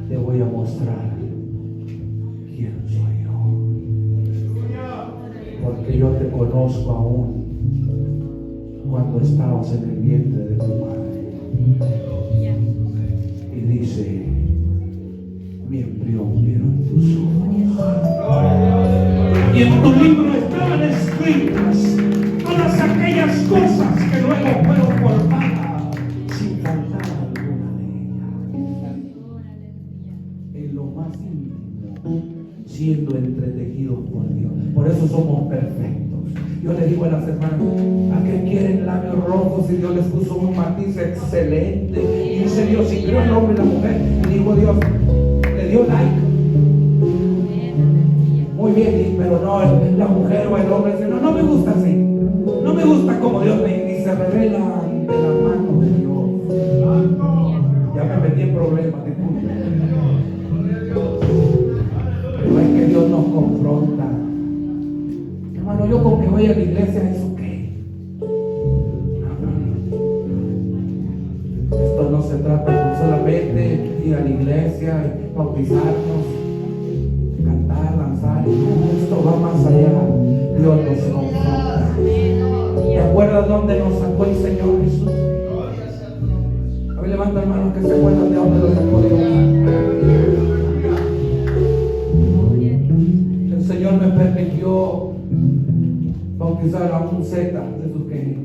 Speaker 2: te voy a mostrar quién soy yo, porque yo te conozco aún cuando estabas en el vientre de tu madre. Y dice, mi embrión vieron tus ojos, y en tu libro estaban escritas todas aquellas cosas que luego fueron formadas sin faltar alguna de ellas, en lo más íntimo, siendo entretejidos por Dios. Por eso somos perfectos. Yo le digo a las hermanas, ¿a qué quieren labios rojos si Dios les puso un matiz excelente? Y dice Dios, si creó el hombre y la mujer, y dijo Dios, le dio like. Muy bien, pero no, la mujer o el hombre dice, no me gusta así. No me gusta como Dios me dice, se revela ante la mano de Dios. Ya me metí en problemas, disculpe. Pero es que Dios nos confronta. Hermano, yo con que voy a la iglesia es ok. Esto no se trata de solamente ir a la iglesia, bautizarnos, cantar, danzar. Esto va más allá. Dios nos confronta. ¿Te acuerdas dónde nos sacó el Señor Jesús? A ver, levanta hermanos que se acuerdan de dónde lo sacó Dios. El Señor me permitió bautizar a un Z de sus queridos.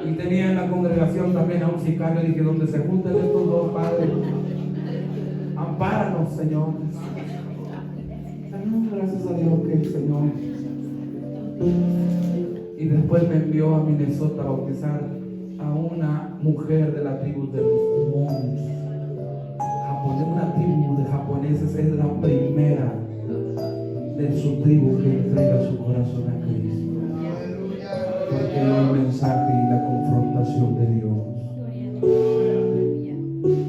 Speaker 2: Y tenía en la congregación también a un sicario. Dije, donde se junten estos dos padres, ampáranos, Señor. Gracias a Dios que el Señor. Y después me envió a Minnesota a bautizar a una mujer de la tribu de los Hmong. Una tribu de japoneses, es la primera de su tribu que entrega su corazón a Cristo, porque el mensaje y la confrontación de Dios,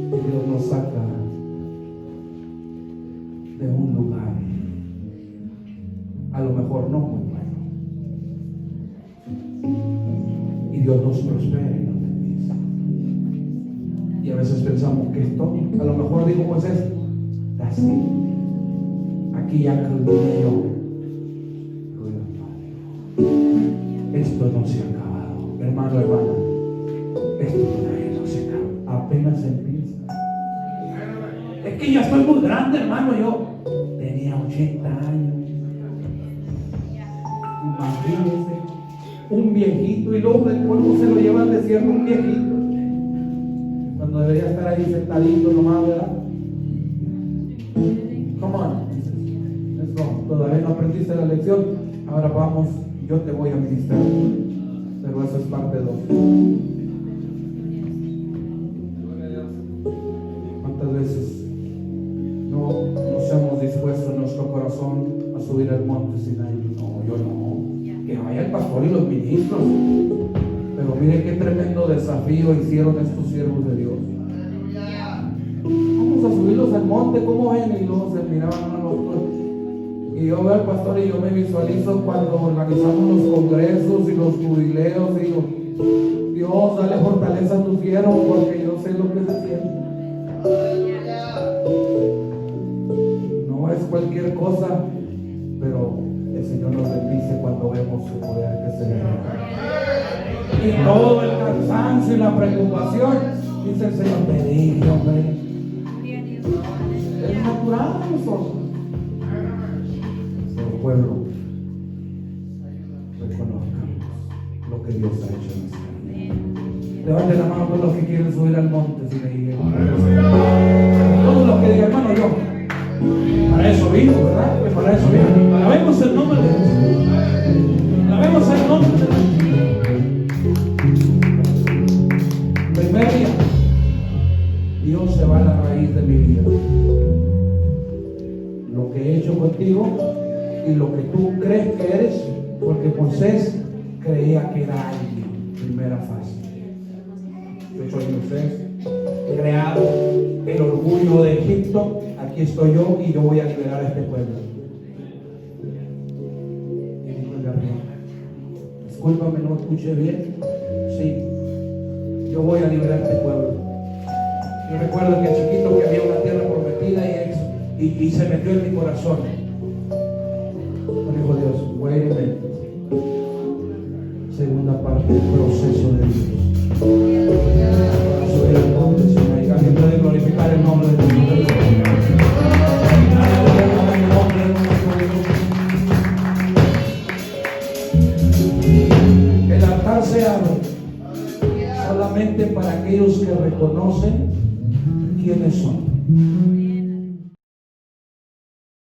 Speaker 2: y Dios nos saca de un lugar a lo mejor no muy bueno, y Dios nos prospera y nos bendice. Y a veces pensamos que esto, a lo mejor dijo Moisés, así, aquí ya culminé yo. Esto no se ha acabado, hermano, hermana. Esto todavía no se acaba, apenas empieza. Es que ya estoy muy grande, hermano. Yo tenía 80 años. Imagínense, un viejito, y luego el polvo se lo lleva al desierto, un viejito, cuando debería estar ahí sentadito nomás, ¿verdad? Come on, let's go. Todavía no aprendiste la lección, ahora vamos, yo te voy a ministrar, pero eso es parte 2.
Speaker 1: ¿Cuántas veces no nos hemos dispuesto en nuestro corazón a subir al monte Sinaí? No, yo no. Que vaya el pastor y los ministros. Pero mire qué tremendo desafío hicieron estos siervos de Dios. Vamos a subirlos al monte, ¿cómo ven? Y luego se miraban a los otros. Y yo veo al pastor y yo me visualizo cuando organizamos los congresos y los jubileos. Y digo, Dios, dale fortaleza a tus siervos porque yo sé lo que se siente. No es cualquier cosa, pero el Señor nos bendice cuando vemos su poder que se le y todo el cansancio y la preocupación, dice el Señor, te dije, hombre, es natural a nosotros. Pero pueblo, reconozcamos lo que Dios ha hecho en nuestra vida. Levanten la mano todos los que quieren subir al monte, si le dije, todos los que digan, hermano, yo para eso vino, ¿verdad? Que para eso vino. Alabemos el nombre de Jesús. Alabemos el nombre de Jesús. Primer día, Dios se va a la raíz de mi vida. Lo que he hecho contigo y lo que tú crees que eres, porque Moisés creía que era alguien. Primera fase. Yo soy Moisés, he creado el orgullo de Egipto. Aquí estoy yo y yo voy a liberar a este pueblo. Y dijo el Gabriel, discúlpame, no escuché bien. Sí, yo voy a liberar a este pueblo. Yo recuerdo que chiquito que había una tierra prometida y se metió en mi corazón. Me dijo Dios, wait a minute. Segunda parte del proceso de Dios. Para subir al monte Sinaí. Alguien puede glorificar el nombre de Dios. El altar se abre solamente para aquellos que reconocen quiénes son.